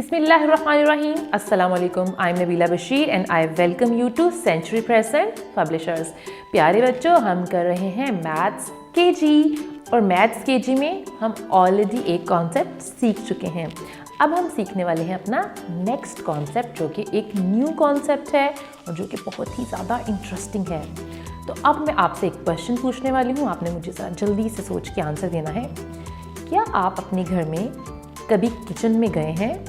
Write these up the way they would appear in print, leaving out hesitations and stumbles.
Bismillahirrahmanirrahim. Assalamu alaikum. I'm Nabila Bashir and I welcome you to Century Present Publishers. प्यारे बच्चों, हम कर रहे हैं मैथ्स केजी और मैथ्स केजी में हम ऑलरेडी एक कॉन्सेप्ट सीख चुके हैं। अब हम सीखने वाले हैं अपना नेक्स्ट कॉन्सेप्ट, जो कि एक न्यू कॉन्सेप्ट है और जो कि बहुत ही ज़्यादा इंटरेस्टिंग है। तो अब मैं आपसे एक क्वेश्चन पूछने वाली हूँ, आपने मुझे जल्दी से सोच के आंसर देना है। क्या आप अपने घर में कभी किचन में गए हैं?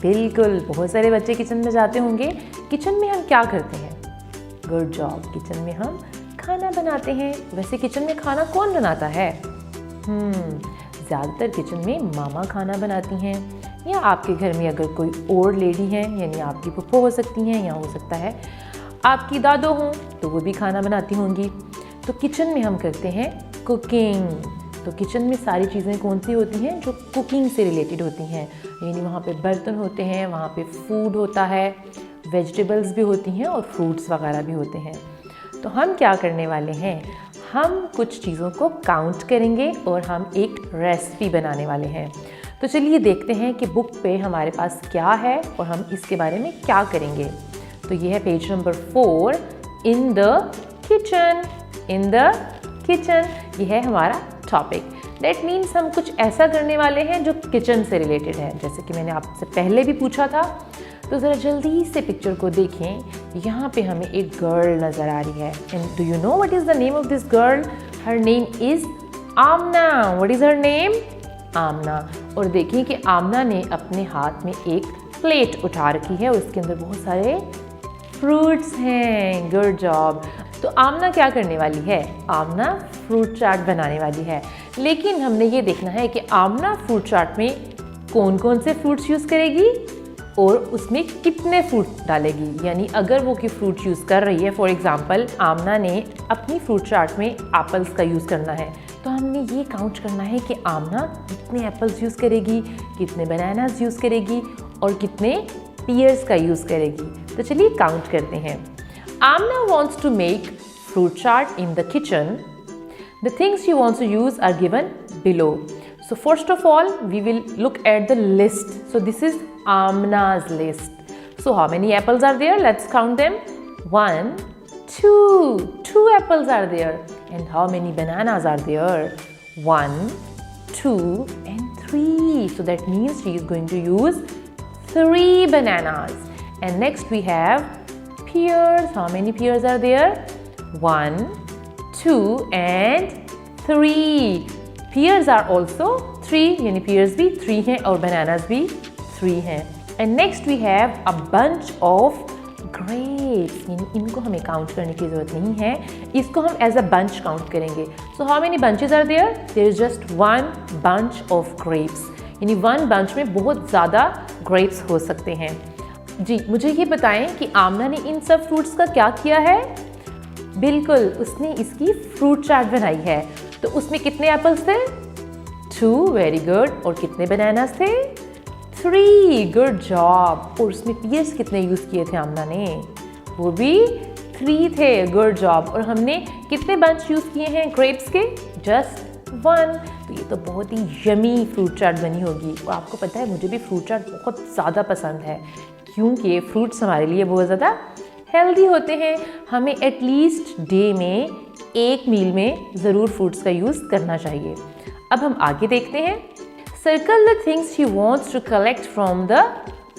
बिल्कुल, बहुत सारे बच्चे किचन में जाते होंगे। किचन में हम क्या करते हैं? गुड जॉब, किचन में हम खाना बनाते हैं। वैसे किचन में खाना कौन बनाता है? ज़्यादातर किचन में मामा खाना बनाती हैं, या आपके घर में अगर कोई और लेडी है, यानी आपकी फूफो हो सकती हैं, या हो सकता है आपकी दादो हों तो वो भी खाना बनाती होंगी। तो किचन में हम करते हैं कुकिंग। तो किचन में सारी चीज़ें कौन सी होती हैं जो कुकिंग से रिलेटेड होती हैं, यानी वहाँ पे बर्तन होते हैं, वहाँ पे फूड होता है, वेजिटेबल्स भी होती हैं और फ्रूट्स वगैरह भी होते हैं। तो हम क्या करने वाले हैं, हम कुछ चीज़ों को काउंट करेंगे और हम एक रेसिपी बनाने वाले हैं। तो चलिए देखते हैं कि बुक पे हमारे पास क्या है और हम इसके बारे में क्या करेंगे। तो ये है page number 4, in the kitchen. In the kitchen, ये है हमारा टॉपिक। दैट मीन्स हम कुछ ऐसा करने वाले हैं जो किचन से रिलेटेड है, जैसे कि मैंने आपसे पहले भी पूछा था। तो ज़रा जल्दी से पिक्चर को देखें। यहाँ पे हमें एक गर्ल नज़र आ रही है। And do you know what is the name of this girl? Her name is Aamna. What is her name? Aamna. और देखिए कि आमना ने अपने हाथ में एक प्लेट उठा रखी है और उसके अंदर बहुत सारे फ्रूट्स हैं। Good job. तो आमना क्या करने वाली है? आमना फ्रूट चाट बनाने वाली है। लेकिन हमने ये देखना है कि आमना फ्रूट चाट में कौन कौन से फ्रूट्स यूज़ करेगी और उसमें कितने फ्रूट डालेगी। यानी अगर वो की फ्रूट यूज़ कर रही है, फॉर एग्ज़ाम्पल आमना ने अपनी फ्रूट चाट में एप्पल्स का यूज़ करना है, तो हमने ये काउंट करना है कि आमना कितने एप्पल्स यूज़ करेगी, कितने बनानास यूज़ करेगी और कितने पियर्स का यूज़ करेगी। तो चलिए काउंट करते हैं। Amna wants to make fruit chart in the kitchen. The things she wants to use are given below. So first of all, we will look at the list. So this is Amna's list. So how many apples are there? Let's count them. 1, 2. 2 apples are there. And how many bananas are there? 1, 2 and 3. So that means she is going to use 3 bananas. And next we have pears. How many pears are there? 1, 2 and 3. Pears are also 3, यानी pears भी 3 हैं और bananas भी 3 हैं। And next we have a bunch of grapes. यानी इनको हमें count करने की ज़रूरत नहीं है, इसको हम as a bunch काउंट करेंगे। So how many bunches are there? There is just 1 bunch of grapes. यानी 1 bunch में बहुत ज़्यादा grapes हो सकते हैं। जी, मुझे ये बताएं कि आमना ने इन सब फ्रूट्स का क्या किया है? बिल्कुल, उसने इसकी फ्रूट चाट बनाई है। तो उसमें कितने एप्पल्स थे? 2, वेरी गुड। और कितने बनानास थे? 3, गुड जॉब। और उसमें पियर्स कितने यूज़ किए थे आमना ने? वो भी 3 थे, गुड जॉब। और हमने कितने बंच यूज़ किए हैं ग्रेप्स के? जस्ट 1। तो ये तो बहुत ही यमी फ्रूट चाट बनी होगी। और आपको पता है मुझे भी फ्रूट चाट बहुत ज़्यादा पसंद है, क्योंकि फ्रूट्स हमारे लिए बहुत ज़्यादा हेल्दी होते हैं। हमें एटलीस्ट डे में एक मील में ज़रूर फ्रूट्स का यूज़ करना चाहिए। अब हम आगे देखते हैं। Circle the things she wants to collect from the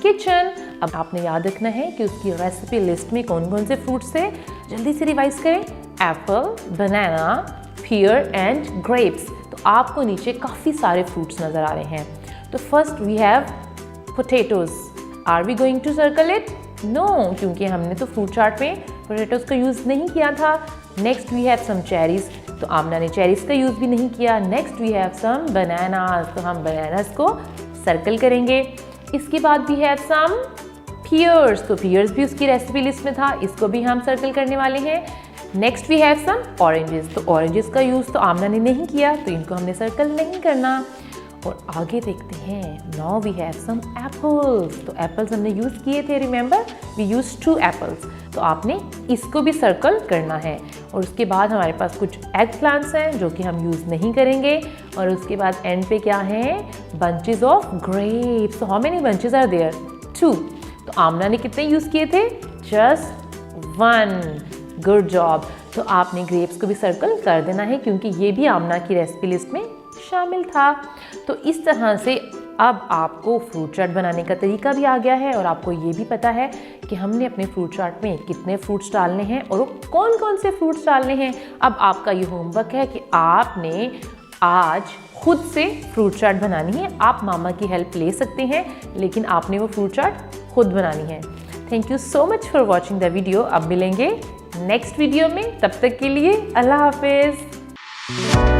kitchen. अब आपने याद रखना है कि उसकी रेसिपी लिस्ट में कौन कौन से फ्रूट्स थे। जल्दी से रिवाइज करें। Apple, banana, pear and grapes. तो आपको नीचे काफ़ी सारे फ्रूट्स नज़र आ रहे हैं। तो first we have potatoes. Are we going to circle it? No, क्योंकि हमने तो फ्रूट चाट में पोटैटोज़ का यूज़ नहीं किया था। Next we have some cherries. तो आमना ने चेरीज़ का यूज़ भी नहीं किया। Next we have some bananas. तो हम बनानास को सर्कल करेंगे। इसके बाद वी हैव सम पियर्स। तो पियर्स भी उसकी रेसिपी लिस्ट में था, इसको भी हम सर्कल करने वाले हैं। Next we have some oranges. तो ऑरेंजेस का यूज़ तो आमना ने नहीं किया, तो इनको हमने सर्कल नहीं करना। और आगे देखते हैं। Now we have some apples. तो एप्पल्स हमने यूज़ किए थे, रिमेंबर वी यूज 2 एप्पल्स। तो आपने इसको भी सर्कल करना है। और उसके बाद हमारे पास कुछ एग प्लांट्स हैं जो कि हम यूज़ नहीं करेंगे। और उसके बाद एंड पे क्या है, बंचेस ऑफ ग्रेप्स। तो how many bunches are there, 2। तो आमना ने कितने यूज़ किए थे, जस्ट 1। Good job. तो आपने ग्रेप्स को भी सर्कल कर देना है क्योंकि ये भी आमना की रेसिपी लिस्ट में शामिल था। तो इस तरह से अब आपको फ्रूट चाट बनाने का तरीका भी आ गया है और आपको ये भी पता है कि हमने अपने फ्रूट चाट में कितने फ्रूट्स डालने हैं और वो कौन कौन से फ्रूट्स डालने हैं। अब आपका ये होमवर्क है कि आपने आज खुद से फ्रूट चाट बनानी है। आप मामा की हेल्प ले सकते हैं लेकिन आपने वो फ्रूट चाट खुद बनानी है। Thank you so much for watching the video. अब मिलेंगे नेक्स्ट वीडियो में, तब तक के लिए अल्लाह हाफिज़।